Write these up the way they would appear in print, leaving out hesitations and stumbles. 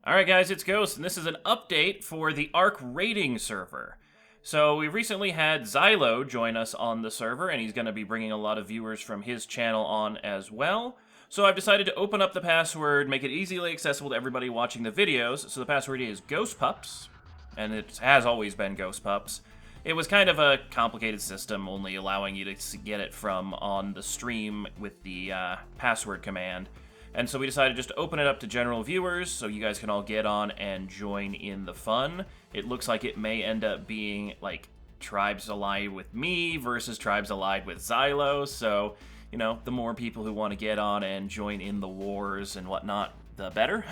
Alright guys, it's Ghost, and this is an update for the ARK raiding server. So we recently had Xylo join us on the server, and he's going to be bringing a lot of viewers from his channel on as well. So I've decided to open up the password, make it easily accessible to everybody watching the videos. So the password is ghostpups, and it has always been ghostpups. It was kind of a complicated system, only allowing you to get it from on the stream with the password command. And so we decided just to open it up to general viewers so you guys can all get on and join in the fun. It looks like it may end up being like tribes allied with me versus tribes allied with Xylo. So, you know, the more people who want to get on and join in the wars and whatnot, the better.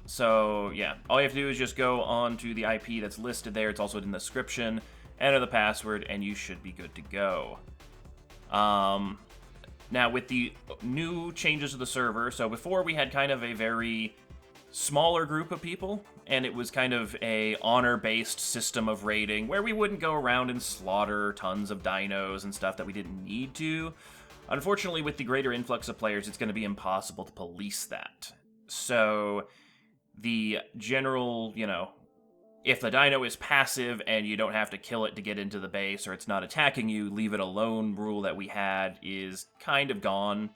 So yeah, all you have to do is just go on to the IP that's listed there. It's also in the description, enter the password, and you should be good to go. Now, with the new changes to the server, so before we had kind of a very smaller group of people, and it was kind of a honor-based system of raiding, where we wouldn't go around and slaughter tons of dinos and stuff that we didn't need to. Unfortunately, with the greater influx of players, it's going to be impossible to police that. So, the general, you know, if the dino is passive and you don't have to kill it to get into the base, or it's not attacking you, leave it alone rule that we had is kind of gone.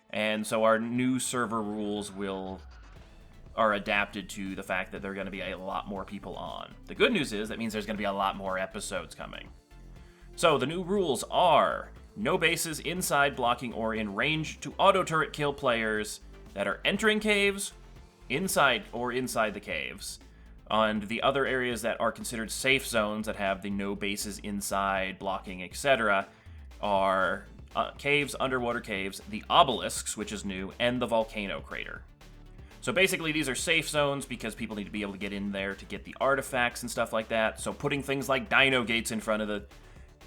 And so our new server rules are adapted to the fact that there are going to be a lot more people on. The good news is that means there's going to be a lot more episodes coming. So the new rules are no bases inside, blocking, or in range to auto-turret kill players that are entering caves, inside the caves. And the other areas that are considered safe zones that have the no bases inside, blocking, etc. are caves, underwater caves, the obelisks, which is new, and the volcano crater. So basically these are safe zones because people need to be able to get in there to get the artifacts and stuff like that. So putting things like dino gates in front of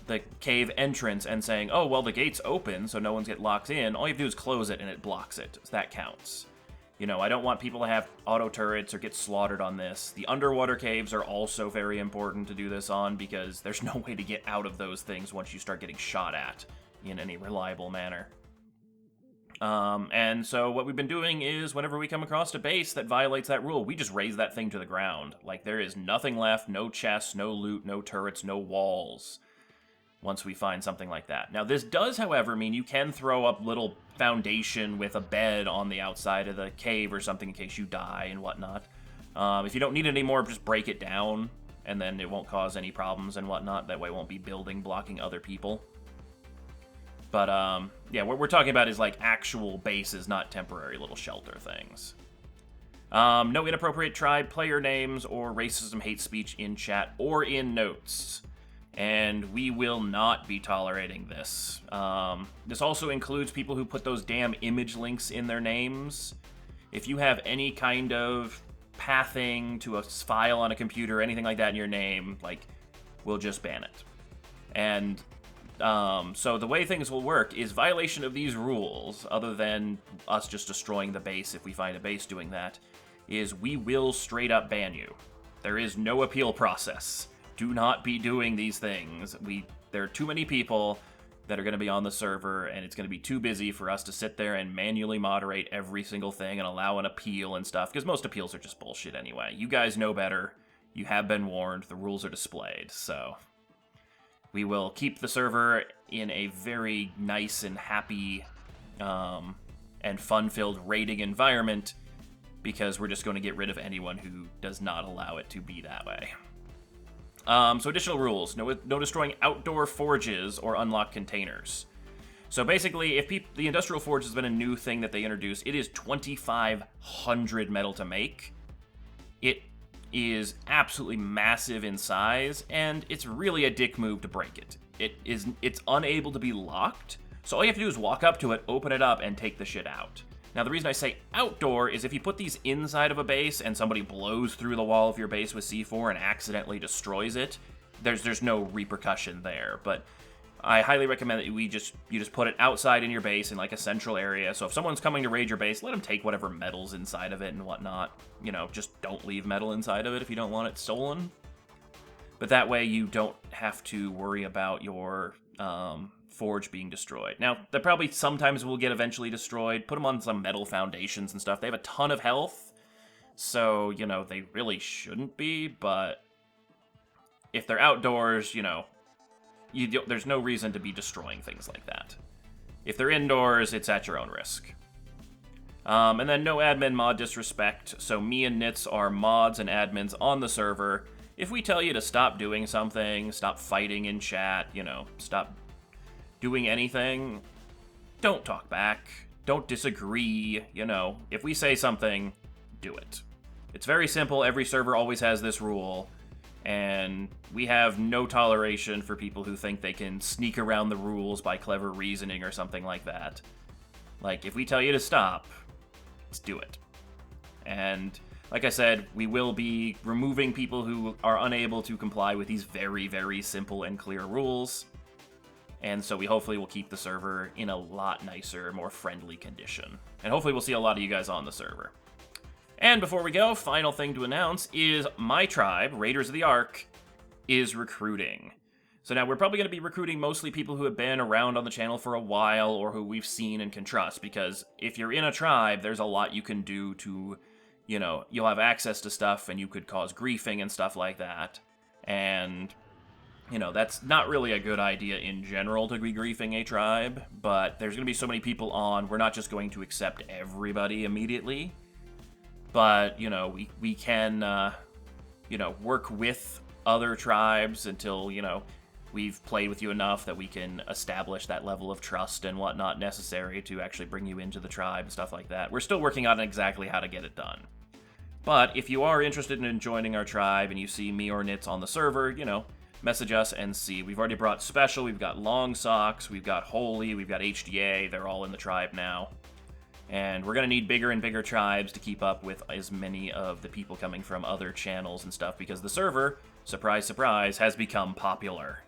the cave entrance and saying, oh, well, the gate's open, so no one's get locked in, all you have to do is close it and it blocks it. So that counts. You know, I don't want people to have auto turrets or get slaughtered on this. The underwater caves are also very important to do this on because there's no way to get out of those things once you start getting shot at in any reliable manner. And so what we've been doing is whenever we come across a base that violates that rule, we just raise that thing to the ground. Like, there is nothing left, no chests, no loot, no turrets, no walls, once we find something like that. Now, this does, however, mean you can throw up little foundation with a bed on the outside of the cave or something in case you die and whatnot. If you don't need it anymore, just break it down, and then it won't cause any problems and whatnot. That way it won't be building, blocking other people. But, yeah, what we're talking about is, like, actual bases, not temporary little shelter things. No inappropriate tribe player names or racism, hate speech in chat or in notes. And we will not be tolerating this. This also includes people who put those damn image links in their names. If you have any kind of pathing to a file on a computer or anything like that in your name, like, we'll just ban it. And so the way things will work is violation of these rules, other than us just destroying the base if we find a base doing that, is we will straight up ban you. There is no appeal process. Do not be doing these things. There are too many people that are going to be on the server, and it's going to be too busy for us to sit there and manually moderate every single thing and allow an appeal and stuff, because most appeals are just bullshit anyway. You guys know better. You have been warned. The rules are displayed, so we will keep the server in a very nice and happy and fun-filled raiding environment, because we're just going to get rid of anyone who does not allow it to be that way. So additional rules. No destroying outdoor forges or unlocked containers. So basically, if the Industrial Forge has been a new thing that they introduced, it is 2,500 metal to make. It is absolutely massive in size, and it's really a dick move to break it. It's unable to be locked, so all you have to do is walk up to it, open it up, and take the shit out. Now, the reason I say outdoor is if you put these inside of a base and somebody blows through the wall of your base with C4 and accidentally destroys it, there's no repercussion there. But I highly recommend that you just put it outside in your base in like a central area. So if someone's coming to raid your base, let them take whatever metal's inside of it and whatnot. You know, just don't leave metal inside of it if you don't want it stolen. But that way you don't have to worry about your forge being destroyed. Now, that probably sometimes will get eventually destroyed. Put them on some metal foundations and stuff. They have a ton of health, so, you know, they really shouldn't be, but if they're outdoors, you know, there's no reason to be destroying things like that. If they're indoors, it's at your own risk. And then no admin mod disrespect, so me and Nitz are mods and admins on the server. If we tell you to stop doing something, stop fighting in chat, you know, stop doing anything, don't talk back, don't disagree, you know. If we say something, do it. It's very simple, every server always has this rule, and we have no toleration for people who think they can sneak around the rules by clever reasoning or something like that. Like, if we tell you to stop, let's do it. And like I said, we will be removing people who are unable to comply with these very, very simple and clear rules. And so we hopefully will keep the server in a lot nicer, more friendly condition. And hopefully we'll see a lot of you guys on the server. And before we go, final thing to announce is my tribe, Raiders of the Ark, is recruiting. So now we're probably going to be recruiting mostly people who have been around on the channel for a while or who we've seen and can trust, because if you're in a tribe, there's a lot you can do to, you know, you'll have access to stuff and you could cause griefing and stuff like that. And, you know, that's not really a good idea in general to be griefing a tribe, but there's going to be so many people on, we're not just going to accept everybody immediately. But, you know, we can, you know, work with other tribes until, you know, we've played with you enough that we can establish that level of trust and whatnot necessary to actually bring you into the tribe and stuff like that. We're still working on exactly how to get it done. But if you are interested in joining our tribe and you see me or Nitz on the server, you know, message us and see. We've already brought Special, we've got Long Socks, we've got Holy, we've got HDA, they're all in the tribe now. And we're going to need bigger and bigger tribes to keep up with as many of the people coming from other channels and stuff, because the server, surprise, surprise, has become popular.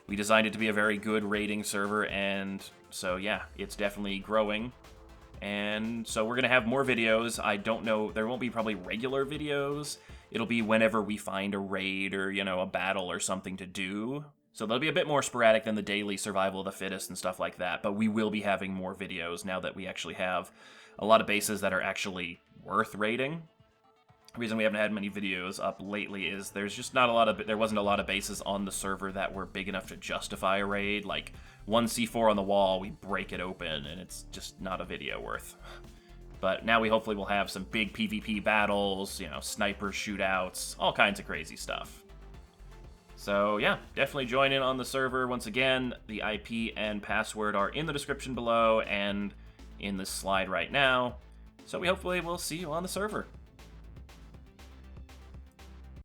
We designed it to be a very good raiding server, and so yeah, it's definitely growing. And so we're going to have more videos. I don't know, there won't be probably regular videos. It'll be whenever we find a raid or, you know, a battle or something to do. So they'll be a bit more sporadic than the daily survival of the fittest and stuff like that, but we will be having more videos now that we actually have a lot of bases that are actually worth raiding. The reason we haven't had many videos up lately is there's just not a lot of, there wasn't a lot of bases on the server that were big enough to justify a raid. Like, one C4 on the wall, we break it open, and it's just not a video worth. But now we hopefully will have some big PvP battles, you know, sniper shootouts, all kinds of crazy stuff. So yeah, definitely join in on the server. Once again, the IP and password are in the description below and in this slide right now. So we hopefully will see you on the server.